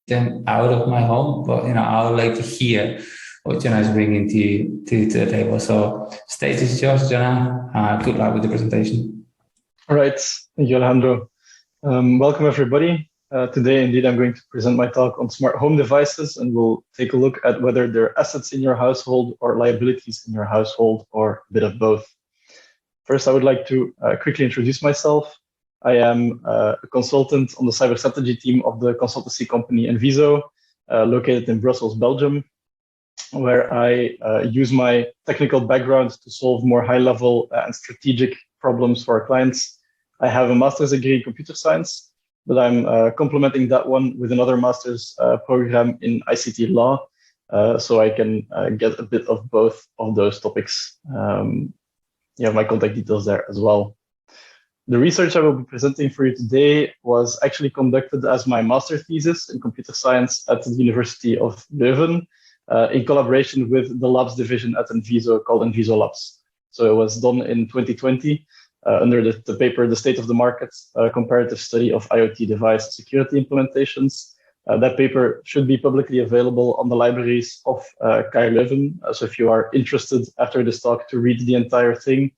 them out of my home, but I would like to hear what Jonah is bringing to the table. So stage is yours, Jonah. Good luck with the presentation. All right, thank you, Alejandro. Welcome everybody. Today, indeed, I'm going to present my talk on smart home devices, and we'll take a look at whether they're assets in your household or liabilities in your household, or a bit of both. First, I would like to quickly introduce myself. I am a consultant on the cybersecurity team of the consultancy company ENISA, located in Brussels, Belgium, where I use my technical background to solve more high-level and strategic problems for our clients. I have a master's degree in computer science, but I'm complementing that one with another master's program in ICT law, so I can get a bit of both of those topics. You have my contact details there as well. The research I will be presenting for you today was actually conducted as my master's thesis in computer science at the University of Leuven, in collaboration with the labs division at ENISA called ENISA Labs. So it was done in 2020 under the paper, The State of the Market, Comparative Study of IoT Device Security Implementations. That paper should be publicly available on the libraries of KU Leuven. So if you are interested after this talk to read the entire thing,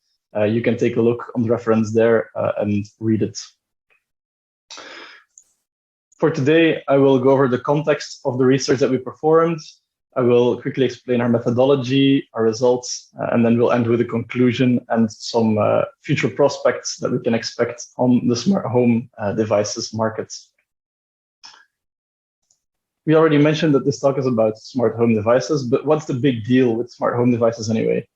you can take a look on the reference there and read it. For today, I will go over the context of the research that we performed. I will quickly explain our methodology, our results, and then we'll end with a conclusion and some future prospects that we can expect on the smart home devices market. We already mentioned that this talk is about smart home devices, but what's the big deal with smart home devices anyway?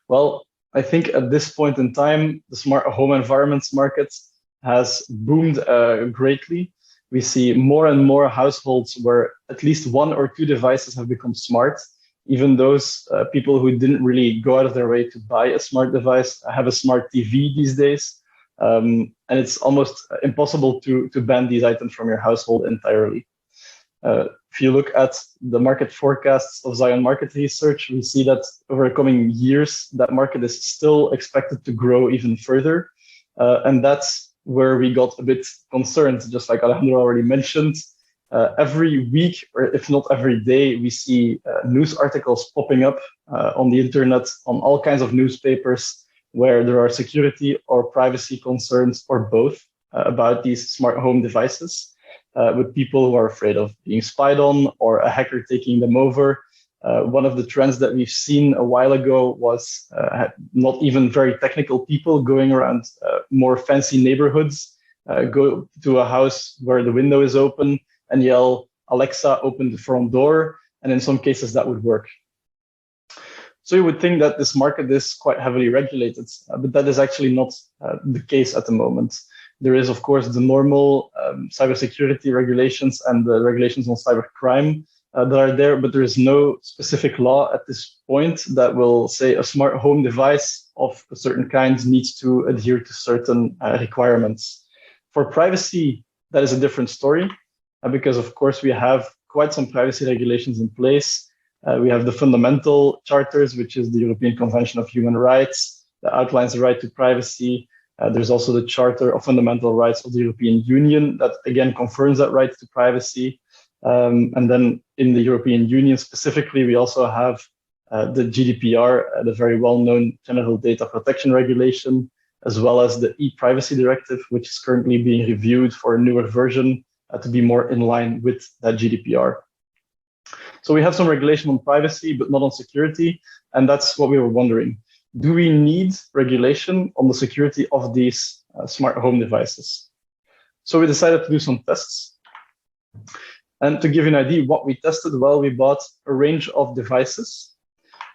Well, I think at this point in time, the smart home environments market has boomed greatly. We see more and more households where at least one or two devices have become smart. Even those people who didn't really go out of their way to buy a smart device have a smart TV these days. And it's almost impossible to ban these items from your household entirely. If you look at the market forecasts of Zion Market Research, we see that over the coming years, that market is still expected to grow even further. And that's where we got a bit concerned, just like Alejandro already mentioned. Every week, or if not every day, we see news articles popping up on the internet, on all kinds of newspapers, where there are security or privacy concerns, or both, about these smart home devices. With people who are afraid of being spied on or a hacker taking them over. One of the trends that we've seen a while ago was not even very technical people going around more fancy neighborhoods, go to a house where the window is open and yell, "Alexa, open the front door." And in some cases that would work. So you would think that this market is quite heavily regulated, but that is actually not the case at the moment. There is, of course, the normal cybersecurity regulations and the regulations on cybercrime that are there, but there is no specific law at this point that will say a smart home device of a certain kind needs to adhere to certain requirements. For privacy, that is a different story, because, of course, we have quite some privacy regulations in place. We have the fundamental charters, which is the European Convention of Human Rights, that outlines the right to privacy. There's also the Charter of Fundamental Rights of the European Union that, again, confirms that right to privacy. And then in the European Union specifically, we also have the GDPR, the very well-known General Data Protection Regulation, as well as the e-Privacy Directive, which is currently being reviewed for a newer version to be more in line with that GDPR. So we have some regulation on privacy, but not on security. And that's what we were wondering. Do we need regulation on the security of these smart home devices? So we decided to do some tests. And to give you an idea what we tested, well, we bought a range of devices.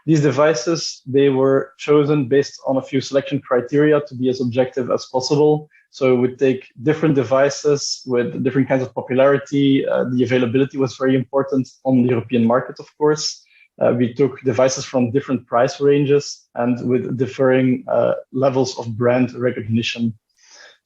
These devices, they were chosen based on a few selection criteria to be as objective as possible. So we would take different devices with different kinds of popularity. The availability was very important on the European market, of course. We took devices from different price ranges and with differing levels of brand recognition.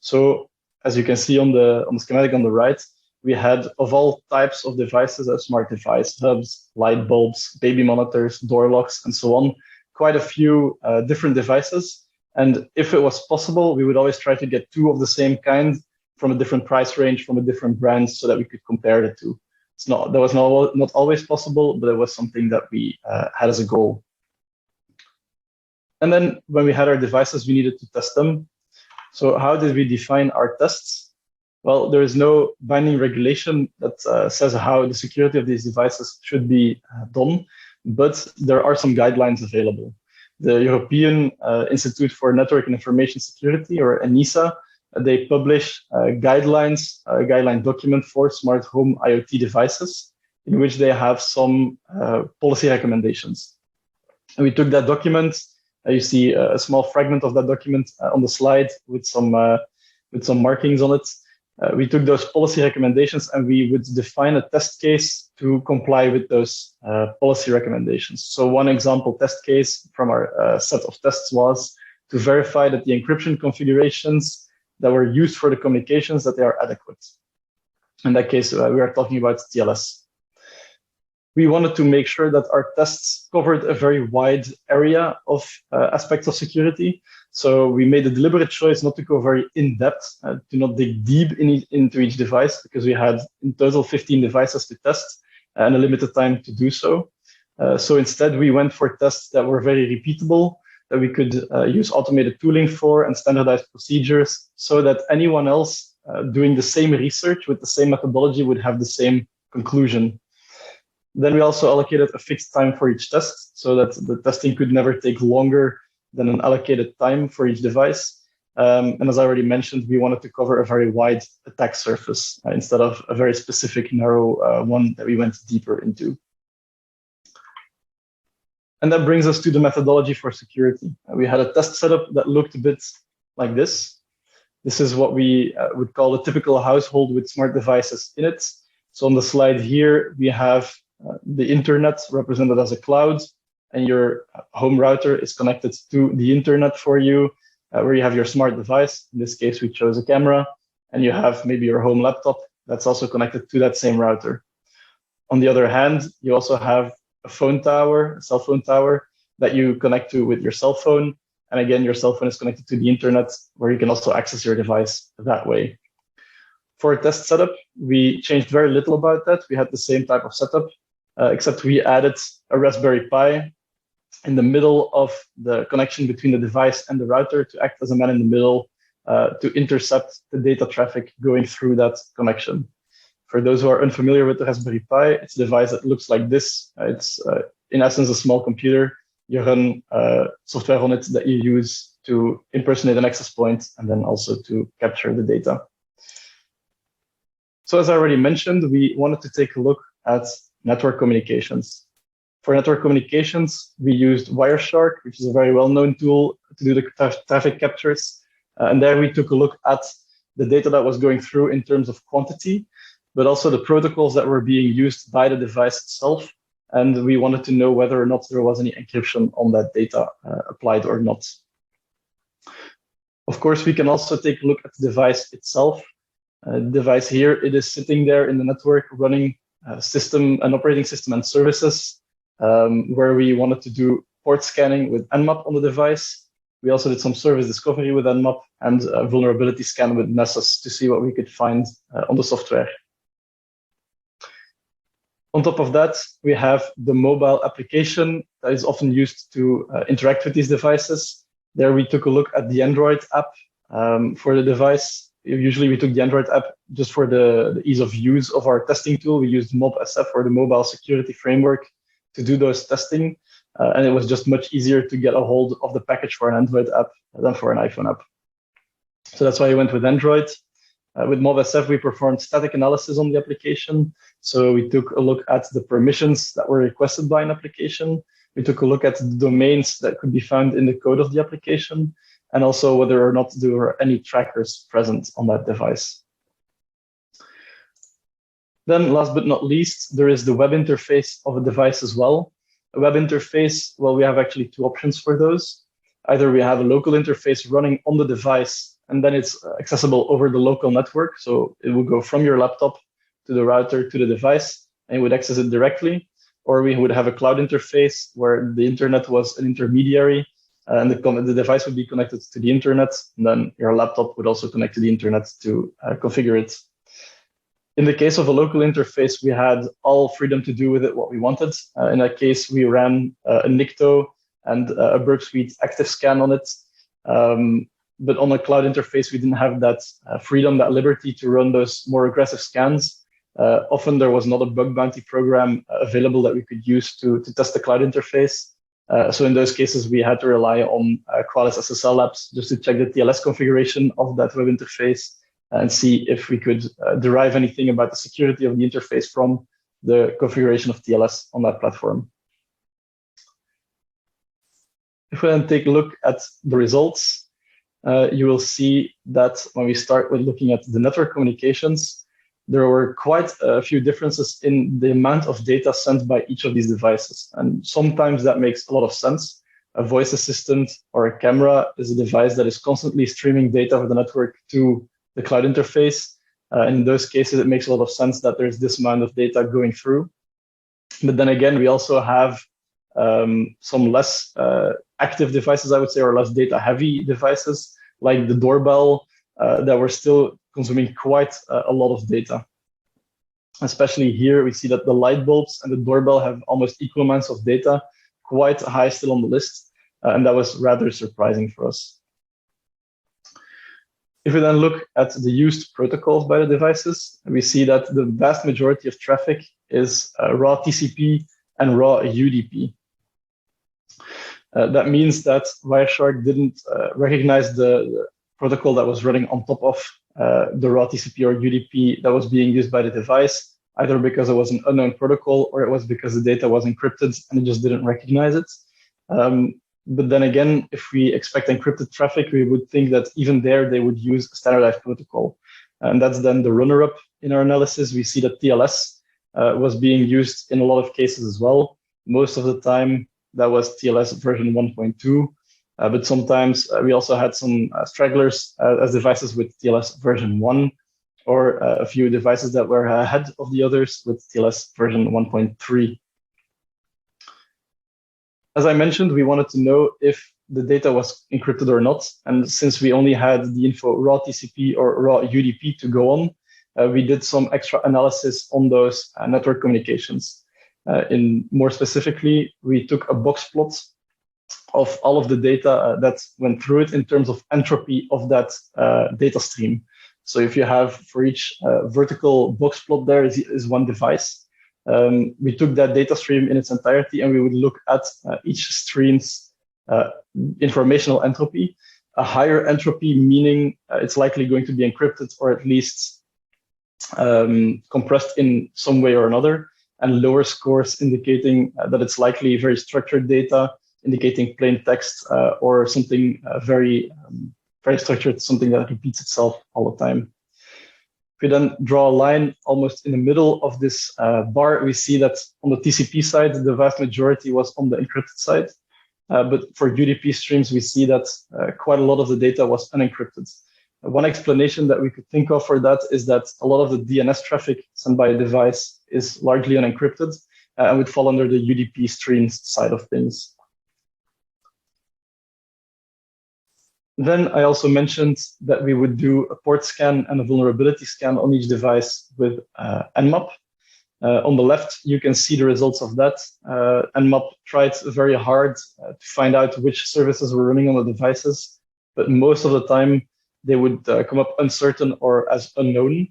So as you can see on the schematic on the right, we had of all types of devices, smart device hubs, light bulbs, baby monitors, door locks, and so on, quite a few different devices. And if it was possible, we would always try to get two of the same kind from a different price range, from a different brand, so that we could compare the two. That was not always possible, but it was something that we had as a goal. And then when we had our devices, we needed to test them. So how did we define our tests? Well, there is no binding regulation that says how the security of these devices should be done, but there are some guidelines available. The European Institute for Network and Information Security, or ENISA, they publish a guideline document for smart home IoT devices, in which they have some policy recommendations. And we took that document. You see a small fragment of that document on the slide with some markings on it. We took those policy recommendations and we would define a test case to comply with those policy recommendations. So one example test case from our set of tests was to verify that the encryption configurations that were used for the communications, that they are adequate. In that case, we are talking about TLS. We wanted to make sure that our tests covered a very wide area of aspects of security. So we made a deliberate choice not to go very in-depth, to not dig deep into each device, because we had in total 15 devices to test and a limited time to do so. So instead, we went for tests that were very repeatable, that we could use automated tooling for and standardized procedures, so that anyone else doing the same research with the same methodology would have the same conclusion. Then we also allocated a fixed time for each test, so that the testing could never take longer than an allocated time for each device. And as I already mentioned, we wanted to cover a very wide attack surface instead of a very specific, narrow one that we went deeper into. And that brings us to the methodology for security. We had a test setup that looked a bit like this. This is what we would call a typical household with smart devices in it. So on the slide here, we have the internet represented as a cloud, and your home router is connected to the internet for you, where you have your smart device. In this case, we chose a camera, and you have maybe your home laptop that's also connected to that same router. On the other hand, you also have a phone tower, a cell phone tower, that you connect to with your cell phone. And again, your cell phone is connected to the internet, where you can also access your device that way. For a test setup, we changed very little about that. We had the same type of setup, except we added a Raspberry Pi in the middle of the connection between the device and the router to act as a man in the middle to intercept the data traffic going through that connection. For those who are unfamiliar with the Raspberry Pi, it's a device that looks like this. It's in essence a small computer. You run software on it that you use to impersonate an access point and then also to capture the data. So as I already mentioned, we wanted to take a look at network communications. For network communications, we used Wireshark, which is a very well-known tool to do the traffic captures. And there we took a look at the data that was going through in terms of quantity, but also the protocols that were being used by the device itself. And we wanted to know whether or not there was any encryption on that data applied or not. Of course, we can also take a look at the device itself. The device here, it is sitting there in the network running an operating system and services, where we wanted to do port scanning with Nmap on the device. We also did some service discovery with Nmap and a vulnerability scan with Nessus to see what we could find on the software. On top of that, we have the mobile application that is often used to interact with these devices. There we took a look at the Android app for the device. Usually we took the Android app just for the ease of use of our testing tool. We used MobSF, or the Mobile Security Framework, to do those testing. And it was just much easier to get a hold of the package for an Android app than for an iPhone app. So that's why we went with Android. With MobSF, we performed static analysis on the application. So we took a look at the permissions that were requested by an application. We took a look at the domains that could be found in the code of the application, and also whether or not there were any trackers present on that device. Then last but not least, there is the web interface of a device as well. A web interface, well, we have actually two options for those. Either we have a local interface running on the device, and then it's accessible over the local network. So it will go from your laptop to the router to the device, and you would access it directly. Or we would have a cloud interface where the internet was an intermediary, and the device would be connected to the internet, and then your laptop would also connect to the internet to configure it. In the case of a local interface, we had all freedom to do with it what we wanted. In that case, we ran a NICTO and a Burp Suite active scan on it. But on a cloud interface, we didn't have that freedom, that liberty to run those more aggressive scans. Often there was not a bug bounty program available that we could use to test the cloud interface. So in those cases, we had to rely on Qualys SSL labs just to check the TLS configuration of that web interface and see if we could derive anything about the security of the interface from the configuration of TLS on that platform. If we then take a look at the results, you will see that when we start with looking at the network communications, there were quite a few differences in the amount of data sent by each of these devices. And sometimes that makes a lot of sense. A voice assistant or a camera is a device that is constantly streaming data over the network to the cloud interface. In those cases, it makes a lot of sense that there's this amount of data going through. But then again, we also have some less active devices, I would say, or less data-heavy devices, like the doorbell, that were still consuming quite a lot of data. Especially here, we see that the light bulbs and the doorbell have almost equal amounts of data, quite high still on the list, and that was rather surprising for us. If we then look at the used protocols by the devices, we see that the vast majority of traffic is raw TCP and raw UDP. That means that Wireshark didn't recognize the protocol that was running on top of the raw TCP or UDP that was being used by the device, either because it was an unknown protocol or it was because the data was encrypted and it just didn't recognize it. But then again, if we expect encrypted traffic, we would think that even there they would use a standardized protocol. And that's then the runner-up in our analysis. We see that TLS was being used in a lot of cases as well. Most of the time, that was TLS version 1.2. But sometimes we also had some stragglers as devices with TLS version 1, or a few devices that were ahead of the others with TLS version 1.3. As I mentioned, we wanted to know if the data was encrypted or not. And since we only had the info raw TCP or raw UDP to go on, we did some extra analysis on those network communications. More specifically, we took a box plot of all of the data that went through it in terms of entropy of that data stream. So if you have for each vertical box plot there is one device. We took that data stream in its entirety and we would look at each stream's informational entropy. A higher entropy meaning it's likely going to be encrypted or at least compressed in some way or another, and lower scores indicating that it's likely very structured data, indicating plain text or something very structured, something that repeats itself all the time. If we then draw a line almost in the middle of this bar, we see that on the TCP side, the vast majority was on the encrypted side. But for UDP streams, we see that quite a lot of the data was unencrypted. One explanation that we could think of for that is that a lot of the DNS traffic sent by a device is largely unencrypted and would fall under the UDP streams side of things. Then I also mentioned that we would do a port scan and a vulnerability scan on each device with Nmap. On the left, you can see the results of that. Nmap tried very hard to find out which services were running on the devices, but most of the time they would come up uncertain or as unknown.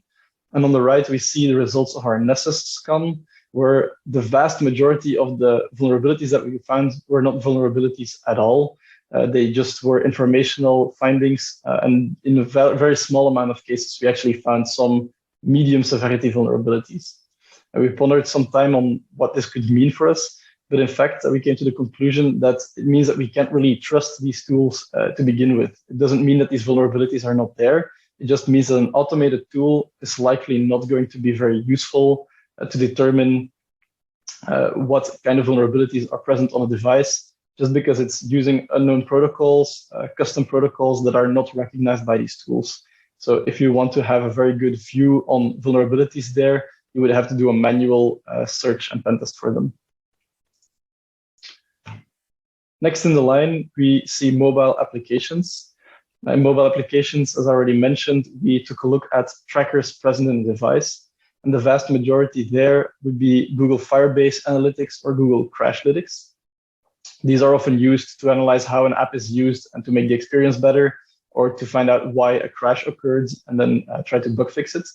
And on the right, we see the results of our Nessus scan, where the vast majority of the vulnerabilities that we found were not vulnerabilities at all. They just were informational findings, and in a very small amount of cases, we actually found some medium severity vulnerabilities. We pondered some time on what this could mean for us, but in fact, we came to the conclusion that it means that we can't really trust these tools to begin with. It doesn't mean that these vulnerabilities are not there. It just means that an automated tool is likely not going to be very useful to determine what kind of vulnerabilities are present on a device, just because it's using unknown protocols, custom protocols that are not recognized by these tools. So if you want to have a very good view on vulnerabilities there, you would have to do a manual search and pen test for them. Next in the line, we see mobile applications. In mobile applications, as I already mentioned, we took a look at trackers present in the device. And the vast majority there would be Google Firebase Analytics or Google Crashlytics. These are often used to analyze how an app is used and to make the experience better, or to find out why a crash occurred and then try to bug fix it.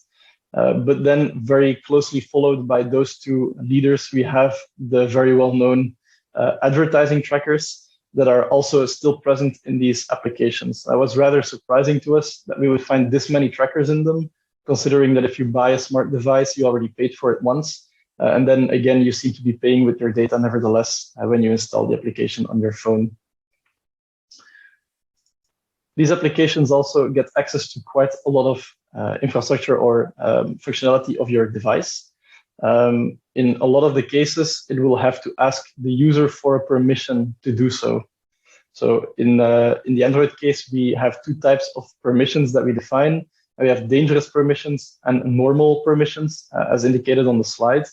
But then very closely followed by those two leaders, we have the very well-known advertising trackers that are also still present in these applications. That was rather surprising to us that we would find this many trackers in them, considering that if you buy a smart device, you already paid for it once. And then again, you seem to be paying with your data nevertheless when you install the application on your phone. These applications also get access to quite a lot of infrastructure or functionality of your device. In a lot of the cases, it will have to ask the user for a permission to do so. So in the Android case, we have two types of permissions that we define. We have dangerous permissions and normal permissions, as indicated on the slide.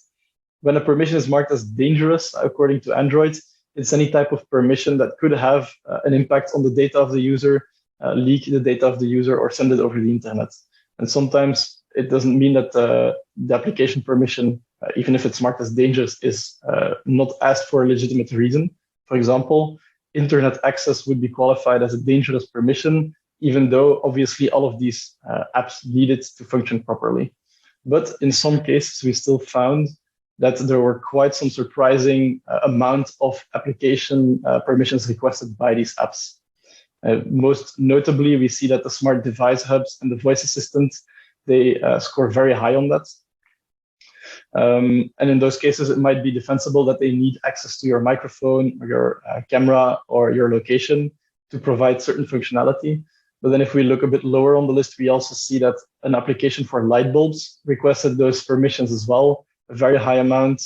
When a permission is marked as dangerous, according to Android, it's any type of permission that could have an impact on the data of the user, leak the data of the user, or send it over the internet. And sometimes it doesn't mean that the application permission, even if it's marked as dangerous, is not asked for a legitimate reason. For example, internet access would be qualified as a dangerous permission, even though obviously all of these apps need it to function properly. But in some cases, we still found that there were quite some surprising amount of application permissions requested by these apps. Most notably, we see that the smart device hubs and the voice assistant, they score very high on that. And in those cases, it might be defensible that they need access to your microphone or your camera or your location to provide certain functionality. But then if we look a bit lower on the list, we also see that an application for light bulbs requested those permissions as well, a very high amount.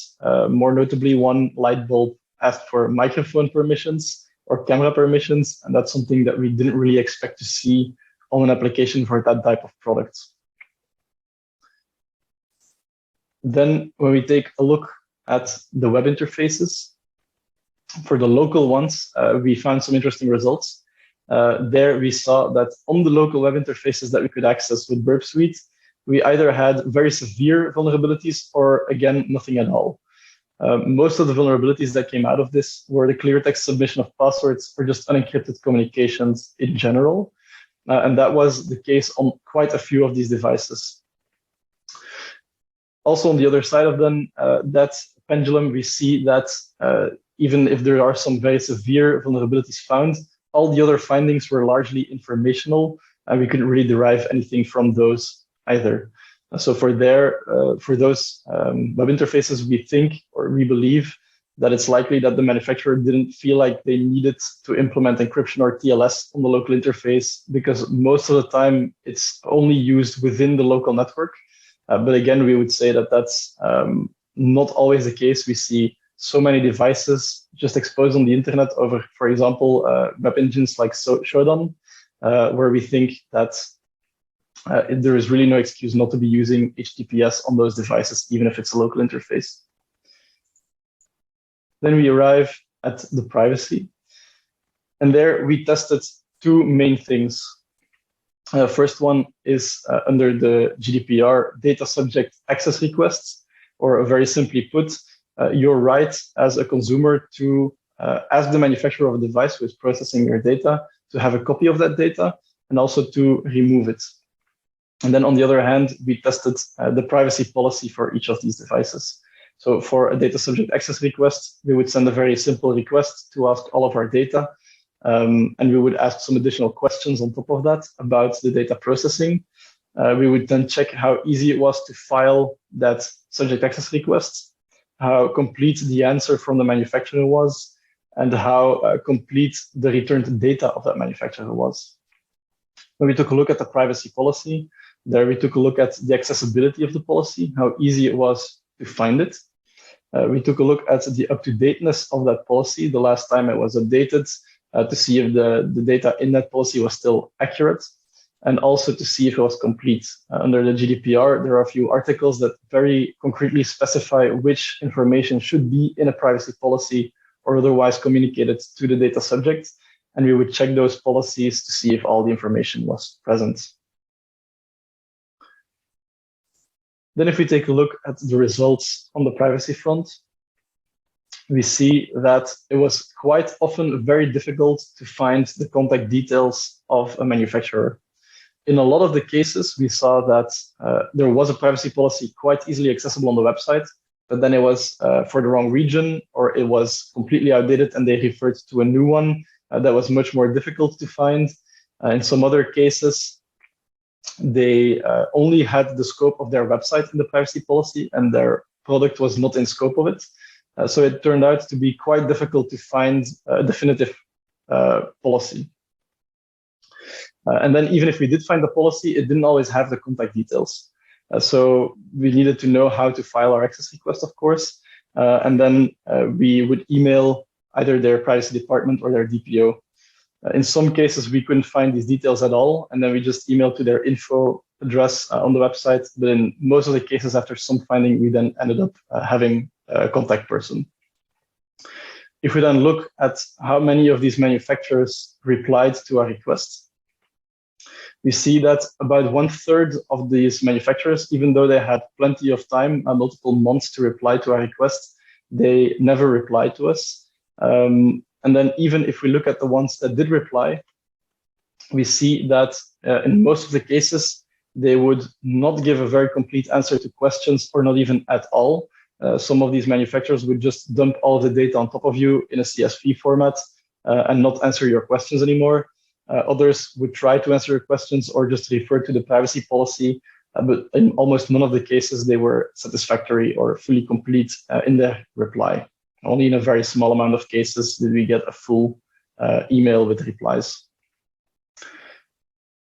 More notably, one light bulb asked for microphone permissions or camera permissions, and that's something that we didn't really expect to see on an application for that type of product. Then when we take a look at the web interfaces, for the local ones, we found some interesting results. There we saw that on the local web interfaces that we could access with Burp Suite, we either had very severe vulnerabilities or, again, nothing at all. Most of the vulnerabilities that came out of this were the clear text submission of passwords or just unencrypted communications in general. And that was the case on quite a few of these devices. Also, on the other side of them, that pendulum, we see that even if there are some very severe vulnerabilities found, all the other findings were largely informational, and we couldn't really derive anything from those either. So for those web interfaces, we think or we believe that it's likely that the manufacturer didn't feel like they needed to implement encryption or TLS on the local interface, because most of the time it's only used within the local network. But again, we would say that that's not always the case. We see so many devices just exposed on the internet over, for example, web engines like Shodan, where we think that there is really no excuse not to be using HTTPS on those devices, even if it's a local interface. Then we arrive at the privacy. And there we tested two main things. First one is under the GDPR data subject access requests, or very simply put, your right as a consumer to ask the manufacturer of a device who is processing your data to have a copy of that data and also to remove it. And then on the other hand, we tested the privacy policy for each of these devices. So for a data subject access request, we would send a very simple request to ask all of our data. And we would ask some additional questions on top of that about the data processing. We would then check how easy it was to file that subject access request, how complete the answer from the manufacturer was, and how complete the returned data of that manufacturer was. When we took a look at the privacy policy, there we took a look at the accessibility of the policy, how easy it was to find it. We took a look at the up-to-dateness of that policy, the last time it was updated, to see if the data in that policy was still accurate, and also to see if it was complete. Under the GDPR, there are a few articles that very concretely specify which information should be in a privacy policy or otherwise communicated to the data subject, and we would check those policies to see if all the information was present. Then if we take a look at the results on the privacy front, we see that it was quite often very difficult to find the contact details of a manufacturer. In a lot of the cases, we saw that there was a privacy policy quite easily accessible on the website, but then it was for the wrong region, or it was completely outdated and they referred to a new one that was much more difficult to find. In some other cases, they only had the scope of their website in the privacy policy and their product was not in scope of it. So it turned out to be quite difficult to find a definitive policy. And then even if we did find the policy, it didn't always have the contact details. So we needed to know how to file our access request, of course. And then we would email either their privacy department or their DPO. In some cases, we couldn't find these details at all. And then we just emailed to their info address on the website. But in most of the cases, after some finding, we then ended up having a contact person. If we then look at how many of these manufacturers replied to our request, we see that about 1/3 of these manufacturers, even though they had plenty of time, multiple months to reply to our request, they never replied to us. And then even if we look at the ones that did reply, we see that in most of the cases, they would not give a very complete answer to questions or not even at all. Some of these manufacturers would just dump all of the data on top of you in a CSV format and not answer your questions anymore. Others would try to answer your questions or just refer to the privacy policy, but in almost none of the cases, they were satisfactory or fully complete in their reply. Only in a very small amount of cases did we get a full email with replies.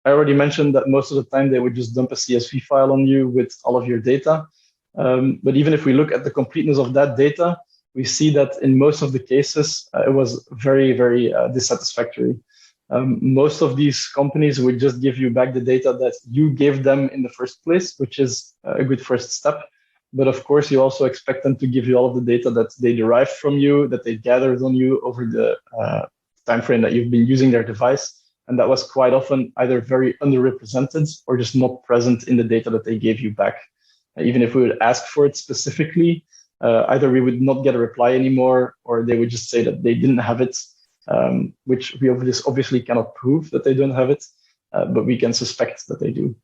I already mentioned that most of the time they would just dump a CSV file on you with all of your data. But even if we look at the completeness of that data, we see that in most of the cases, it was very, very dissatisfactory. Most of these companies would just give you back the data that you gave them in the first place, which is a good first step. But of course, you also expect them to give you all of the data that they derived from you, that they gathered on you over the time frame that you've been using their device. And that was quite often either very underrepresented or just not present in the data that they gave you back. Even if we would ask for it specifically, either we would not get a reply anymore, or they would just say that they didn't have it, which we obviously cannot prove that they don't have it, but we can suspect that they do.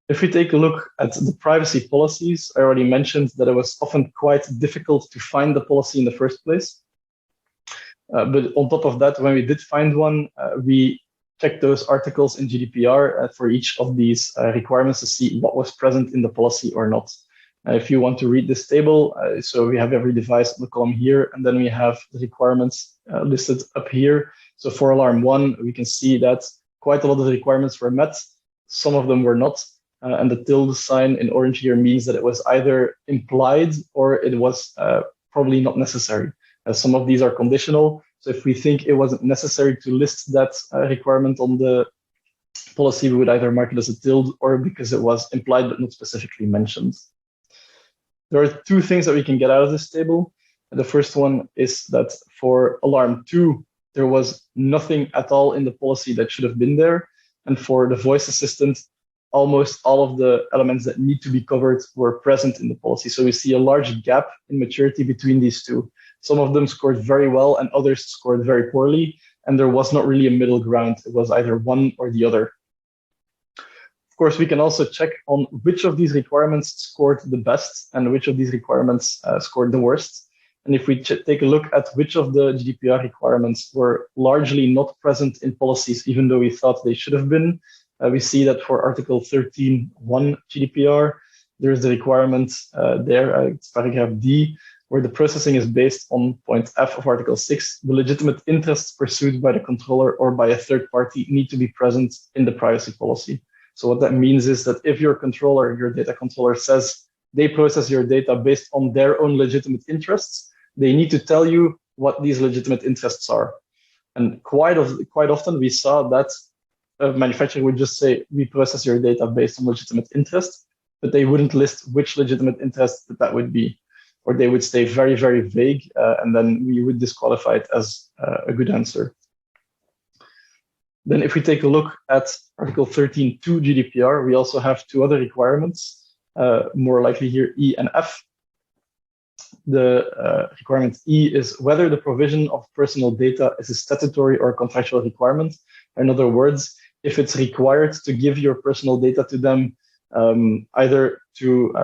If we take a look at the privacy policies, I already mentioned that it was often quite difficult to find the policy in the first place. But on top of that, when we did find one, we checked those articles in GDPR for each of these requirements to see what was present in the policy or not. If you want to read this table, so we have every device on the column here, and then we have the requirements listed up here. So for alarm 1, we can see that quite a lot of the requirements were met. Some of them were not. And the tilde sign in orange here means that it was either implied or it was probably not necessary. Some of these are conditional. So if we think it wasn't necessary to list that requirement on the policy, we would either mark it as a tilde or because it was implied but not specifically mentioned. There are two things that we can get out of this table. The first one is that for alarm 2, there was nothing at all in the policy that should have been there. And for the voice assistant, almost all of the elements that need to be covered were present in the policy. So we see a large gap in maturity between these two. Some of them scored very well and others scored very poorly. And there was not really a middle ground. It was either one or the other. Of course, we can also check on which of these requirements scored the best and which of these requirements scored the worst. And if we take a look at which of the GDPR requirements were largely not present in policies, even though we thought they should have been, we see that for Article 13.1 GDPR, there is the requirement there, it's paragraph D, where the processing is based on point F of Article 6. The legitimate interests pursued by the controller or by a third party need to be present in the privacy policy. So what that means is that if your controller, your data controller says they process your data based on their own legitimate interests, they need to tell you what these legitimate interests are. And quite often we saw that a manufacturer would just say, we process your data based on legitimate interest, but they wouldn't list which legitimate interest that would be. Or they would stay very, very vague, and then we would disqualify it as a good answer. Then if we take a look at Article 13.2 GDPR, we also have two other requirements, more likely here E and F. The requirement E is whether the provision of personal data is a statutory or contractual requirement. In other words, if it's required to give your personal data to them, either to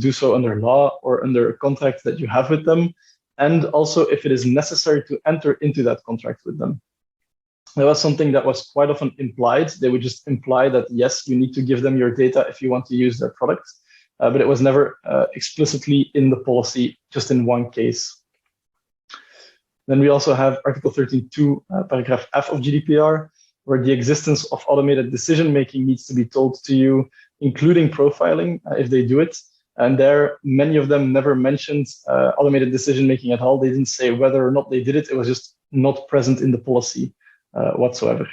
do so under law or under a contract that you have with them, and also if it is necessary to enter into that contract with them. That was something that was quite often implied. They would just imply that, yes, you need to give them your data if you want to use their product, but it was never explicitly in the policy, just in one case. Then we also have Article 13.2, paragraph F of GDPR, where the existence of automated decision-making needs to be told to you, including profiling, if they do it. And there, many of them never mentioned automated decision-making at all. They didn't say whether or not they did it. It was just not present in the policy whatsoever.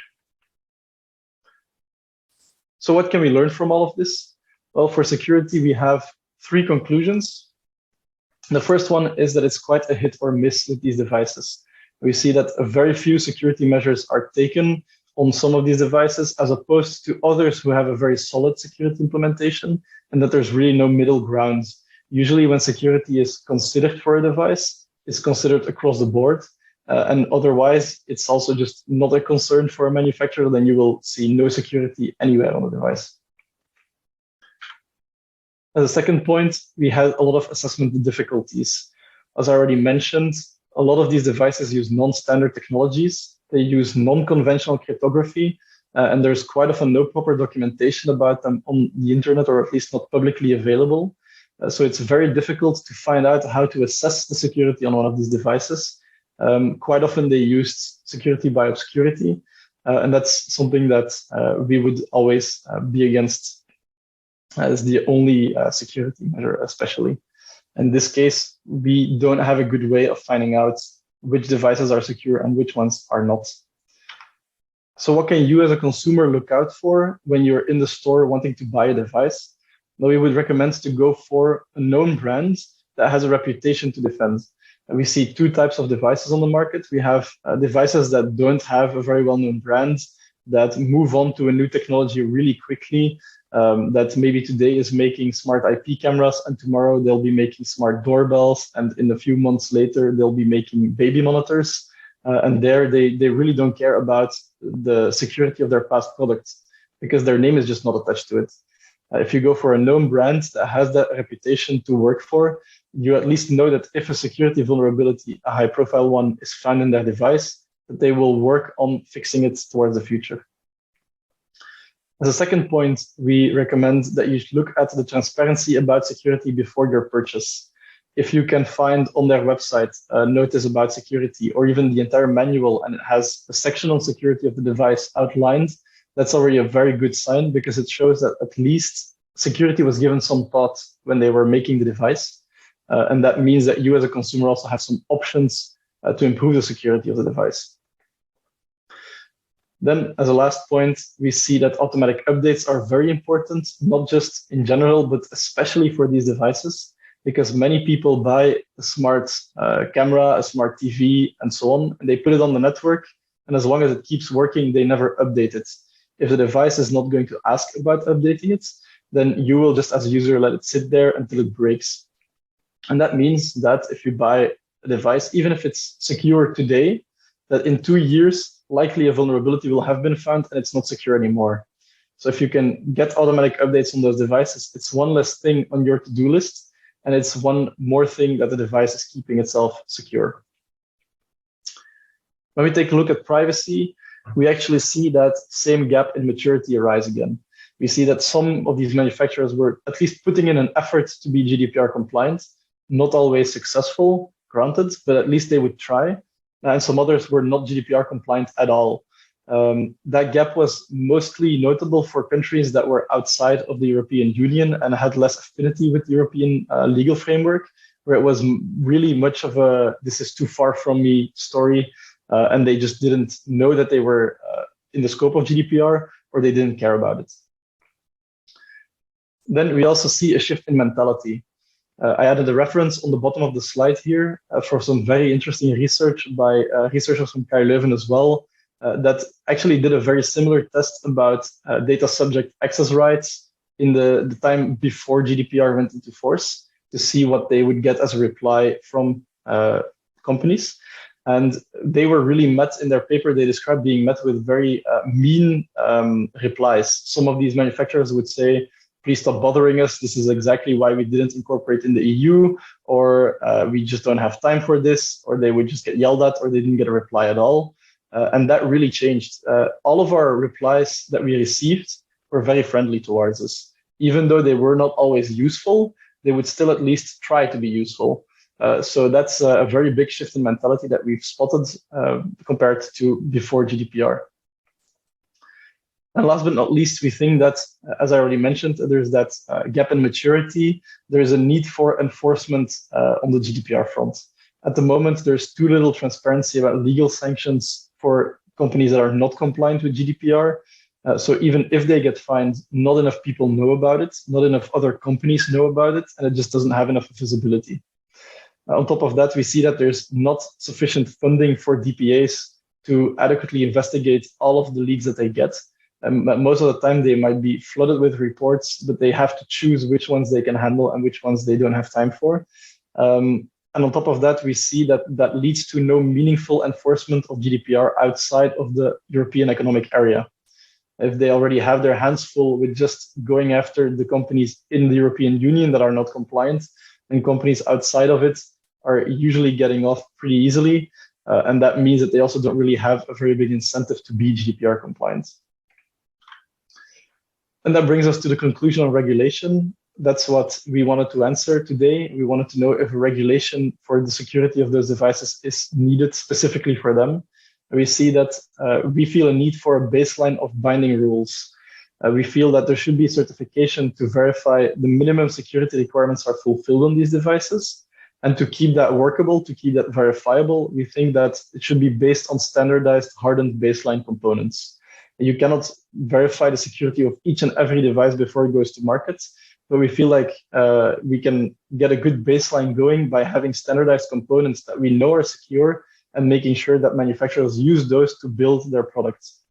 So what can we learn from all of this? Well, for security, we have three conclusions. The first one is that it's quite a hit or miss with these devices. We see that very few security measures are taken on some of these devices, as opposed to others who have a very solid security implementation, and that there's really no middle ground. Usually when security is considered for a device, it's considered across the board, and otherwise it's also just not a concern for a manufacturer, then you will see no security anywhere on the device. As a second point, we had a lot of assessment difficulties. As I already mentioned, a lot of these devices use non-standard technologies. They use non-conventional cryptography, and there's quite often no proper documentation about them on the internet, or at least not publicly available. So it's very difficult to find out how to assess the security on one of these devices. Quite often they used security by obscurity, and that's something that we would always be against as the only security measure, especially. In this case, we don't have a good way of finding out which devices are secure and which ones are not. So what can you as a consumer look out for when you're in the store wanting to buy a device? Well, we would recommend to go for a known brand that has a reputation to defend. And we see two types of devices on the market. We have devices that don't have a very well-known brand, that move on to a new technology really quickly, that maybe today is making smart IP cameras, and tomorrow they'll be making smart doorbells, and in a few months later, they'll be making baby monitors. And there, they really don't care about the security of their past products, because their name is just not attached to it. If you go for a known brand that has that reputation to work for, you at least know that if a security vulnerability, a high-profile one, is found in their device, that they will work on fixing it towards the future. As a second point, we recommend that you look at the transparency about security before your purchase. If you can find on their website a notice about security, or even the entire manual, and it has a section on security of the device outlined, that's already a very good sign, because it shows that at least security was given some thought when they were making the device. And that means that you as a consumer also have some options to improve the security of the device. Then, as a last point, we see that automatic updates are very important, not just in general, but especially for these devices, because many people buy a smart camera, a smart TV, and so on, and they put it on the network, and as long as it keeps working, they never update it. If the device is not going to ask about updating it, then you will just, as a user, let it sit there until it breaks. And that means that if you buy a device, even if it's secure today, that in 2 years, likely a vulnerability will have been found and it's not secure anymore. So if you can get automatic updates on those devices, it's one less thing on your to-do list, and it's one more thing that the device is keeping itself secure. When we take a look at privacy, we actually see that same gap in maturity arise again. We see that some of these manufacturers were at least putting in an effort to be GDPR compliant, not always successful, granted, but at least they would try. And some others were not GDPR compliant at all. That gap was mostly notable for countries that were outside of the European Union and had less affinity with the European legal framework, where it was really much of a "this is too far from me" story, and they just didn't know that they were in the scope of GDPR, or they didn't care about it. Then we also see a shift in mentality. I added a reference on the bottom of the slide here for some very interesting research by researchers from KU Leuven as well, that actually did a very similar test about data subject access rights in the time before GDPR went into force to see what they would get as a reply from companies. And they were really met in their paper. They described being met with very mean replies. Some of these manufacturers would say, please stop bothering us. This is exactly why we didn't incorporate in the EU, or we just don't have time for this, or they would just get yelled at, or they didn't get a reply at all. And that really changed. All of our replies that we received were very friendly towards us. Even though they were not always useful, they would still at least try to be useful. So that's a very big shift in mentality that we've spotted compared to before GDPR. And last but not least, we think that, as I already mentioned, there's that gap in maturity. There's a need for enforcement on the GDPR front. At the moment, there's too little transparency about legal sanctions for companies that are not compliant with GDPR. So even if they get fined, not enough people know about it, not enough other companies know about it, and it just doesn't have enough visibility. On top of that, we see that there's not sufficient funding for DPAs to adequately investigate all of the leads that they get. Most of the time, they might be flooded with reports, but they have to choose which ones they can handle and which ones they don't have time for. And on top of that, we see that that leads to no meaningful enforcement of GDPR outside of the European Economic Area. If they already have their hands full with just going after the companies in the European Union that are not compliant, and companies outside of it are usually getting off pretty easily. And that means that they also don't really have a very big incentive to be GDPR compliant. And that brings us to the conclusion on regulation. That's what we wanted to answer today. We wanted to know if a regulation for the security of those devices is needed specifically for them. We see that we feel a need for a baseline of binding rules. We feel that there should be certification to verify the minimum security requirements are fulfilled on these devices. And to keep that workable, to keep that verifiable, we think that it should be based on standardized, hardened baseline components. You cannot verify the security of each and every device before it goes to market, but we feel like we can get a good baseline going by having standardized components that we know are secure and making sure that manufacturers use those to build their products.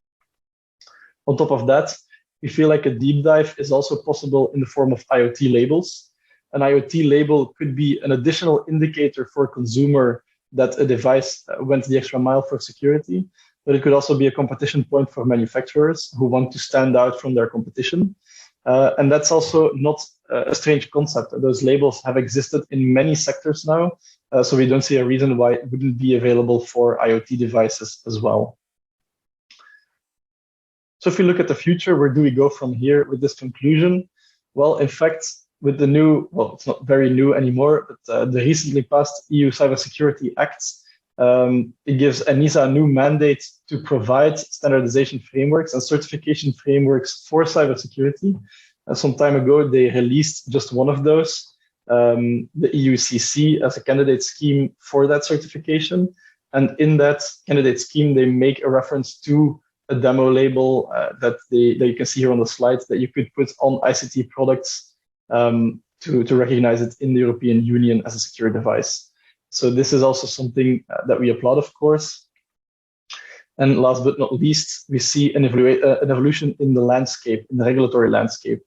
On top of that, we feel like a deep dive is also possible in the form of IoT labels. An IoT label could be an additional indicator for a consumer that a device went the extra mile for security, but it could also be a competition point for manufacturers who want to stand out from their competition. And that's also not a strange concept. Those labels have existed in many sectors now, so we don't see a reason why it wouldn't be available for IoT devices as well. So if we look at the future, where do we go from here with this conclusion? Well, in fact, with the new, well, it's not very new anymore, but the recently passed EU Cybersecurity Act, it gives ENISA a new mandate to provide standardization frameworks and certification frameworks for cybersecurity. Some time ago, they released just one of those, the EUCC, as a candidate scheme for that certification. And in that candidate scheme, they make a reference to a demo label that you can see here on the slide that you could put on ICT products to recognize it in the European Union as a secure device. So this is also something that we applaud, of course. And last but not least, we see an evolution in the landscape, in the regulatory landscape,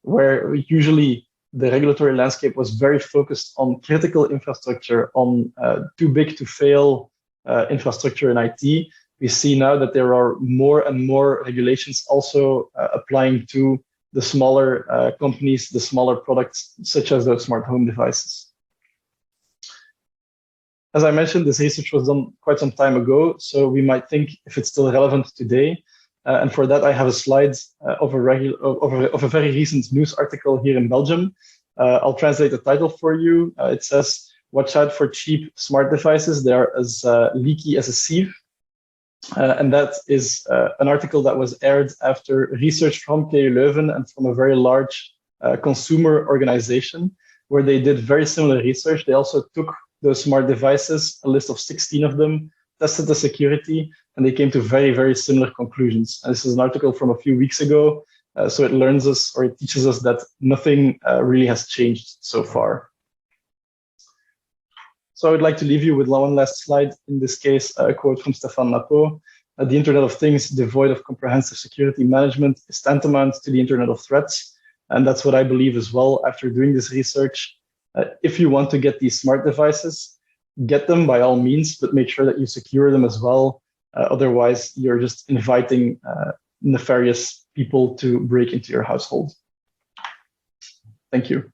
where usually the regulatory landscape was very focused on critical infrastructure, on too big to fail infrastructure in IT. We see now that there are more and more regulations also applying to the smaller companies, the smaller products, such as those smart home devices. As I mentioned, this research was done quite some time ago, so we might think if it's still relevant today. And for that, I have a slide of a very recent news article here in Belgium. I'll translate the title for you. It says, "Watch out for cheap smart devices. They are as leaky as a sieve." And that is an article that was aired after research from KU Leuven and from a very large consumer organization, where they did very similar research. They also took those smart devices, a list of 16 of them, tested the security, and they came to very, very similar conclusions. And this is an article from a few weeks ago, so it learns us, or it teaches us that nothing really has changed so far. So I would like to leave you with one last slide, in this case, a quote from Stéphane Lapeau. the Internet of Things devoid of comprehensive security management is tantamount to the Internet of Threats. And that's what I believe as well after doing this research. If you want to get these smart devices, get them by all means, but make sure that you secure them as well. Otherwise, you're just inviting nefarious people to break into your household. Thank you.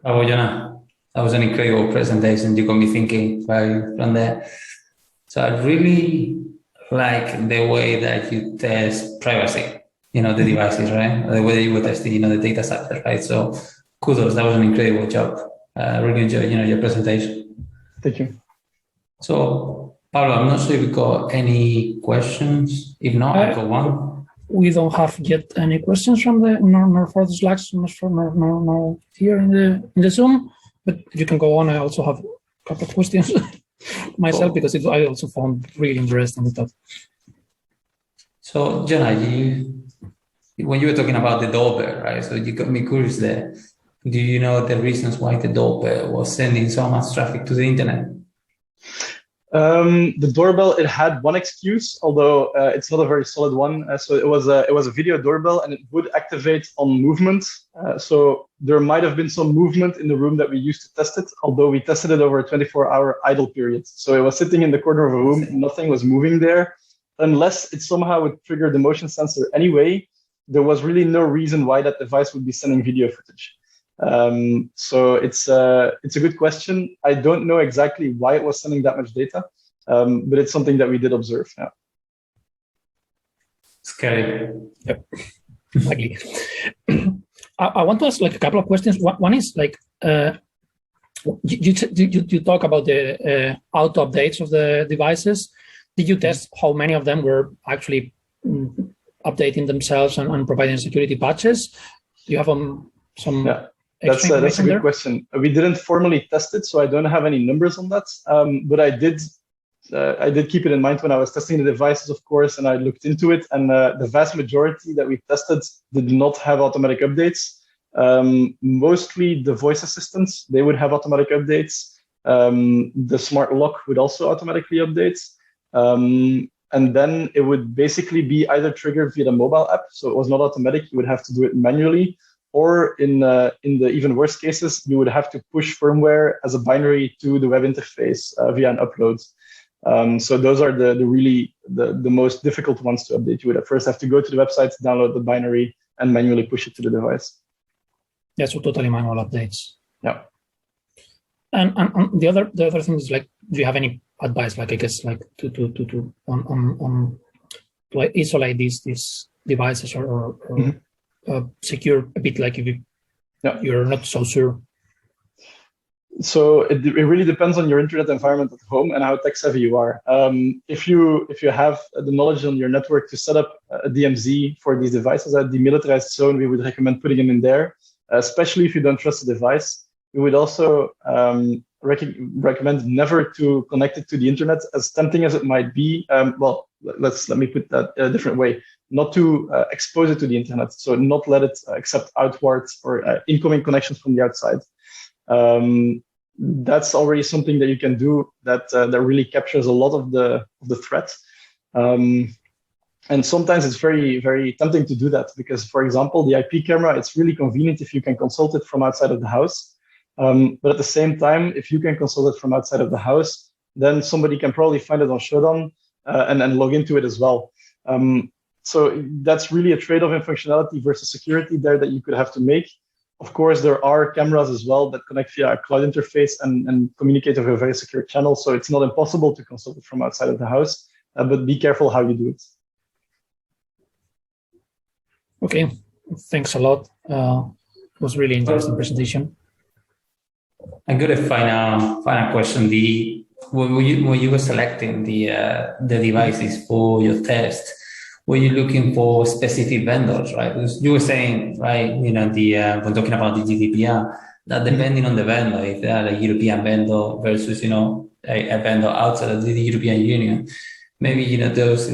Bravo, Jonah. That was an incredible presentation. You got me thinking from there. So I really like the way that you test privacy, the devices, right? The way that you were testing, the data set, right? So kudos, that was an incredible job. I really enjoyed, your presentation. Thank you. So, Pablo, I'm not sure if we got any questions. If not, I got one. We don't have yet any questions from nor for the Slacks, nor here in the Zoom. But you can go on. I also have a couple of questions myself because I also found really interesting the topic. So, Jonah, when you were talking about the doorbell, right? So you got me curious there. Do you know the reasons why the doorbell was sending so much traffic to the internet? The doorbell, it had one excuse, although it's not a very solid one. So it was a video doorbell, and it would activate on movement. So there might have been some movement in the room that we used to test it, although we tested it over a 24-hour idle period. So it was sitting in the corner of a room, nothing was moving there. Unless it somehow would trigger the motion sensor anyway, there was really no reason why that device would be sending video footage. So it's a good question. I don't know exactly why it was sending that much data, but it's something that we did observe. Yeah. Scary. Yep. Likely. I want to ask a couple of questions. One is you talk about the auto updates of the devices. Did you test how many of them were actually updating themselves and providing security patches? Do you have some? Yeah. That's a good question. We didn't formally test it, so I don't have any numbers on that. But I did keep it in mind when I was testing the devices, of course, and I looked into it. And the vast majority that we tested did not have automatic updates. Mostly the voice assistants, they would have automatic updates. The smart lock would also automatically update. And then it would basically be either triggered via the mobile app, so it was not automatic. You would have to do it manually. Or in the even worse cases, you would have to push firmware as a binary to the web interface via an upload. So those are the most difficult ones to update. You would at first have to go to the website, download the binary, and manually push it to the device. Yeah, so totally manual updates. Yeah. And the other thing is do you have any advice, I guess, to isolate these devices or secure a bit, if you're not so sure? So it really depends on your internet environment at home and how tech savvy you are. If you have the knowledge on your network to set up a DMZ for these devices, a demilitarized zone, we would recommend putting them in there, especially if you don't trust the device. We would also recommend never to connect it to the internet, as tempting as it might be. Let me put that a different way. Not to expose it to the internet, so not let it accept outwards or incoming connections from the outside. That's already something that you can do that really captures a lot of the threat. And sometimes it's very, very tempting to do that because, for example, the IP camera, it's really convenient if you can consult it from outside of the house. But at the same time, if you can consult it from outside of the house, then somebody can probably find it on Shodan and log into it as well. So that's really a trade-off in functionality versus security there that you could have to make. Of course, there are cameras as well that connect via a cloud interface and communicate over a very secure channel. So it's not impossible to consult it from outside of the house, but be careful how you do it. Okay, thanks a lot. It was really interesting presentation. I got a final question. When you were selecting the devices for your test, were you looking for specific vendors, right? Because you were saying, right, when talking about the GDPR, that depending on the vendor, if they are a European vendor versus, a vendor outside of the European Union, maybe, those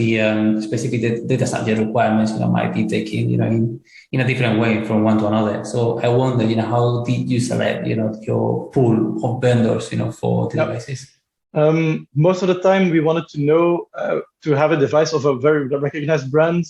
specific data subject requirements, might be taken, in a different way from one to another. So I wonder, how did you select, your pool of vendors, for the devices? Most of the time, we wanted to know to have a device of a very recognized brand.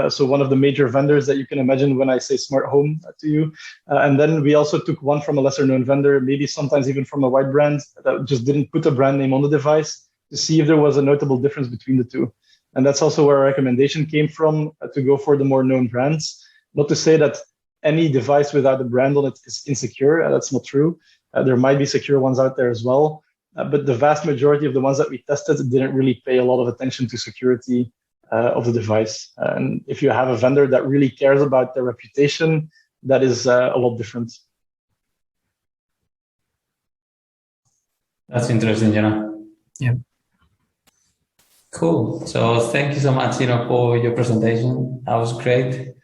So one of the major vendors that you can imagine when I say smart home to you. And then we also took one from a lesser known vendor, maybe sometimes even from a white brand that just didn't put a brand name on the device to see if there was a notable difference between the two. And that's also where our recommendation came from, to go for the more known brands. Not to say that any device without a brand on it is insecure. That's not true. There might be secure ones out there as well. But the vast majority of the ones that we tested didn't really pay a lot of attention to security of the device. And if you have a vendor that really cares about their reputation, that is a lot different. That's interesting, Jonah. Yeah. Cool. So thank you so much, for your presentation. That was great.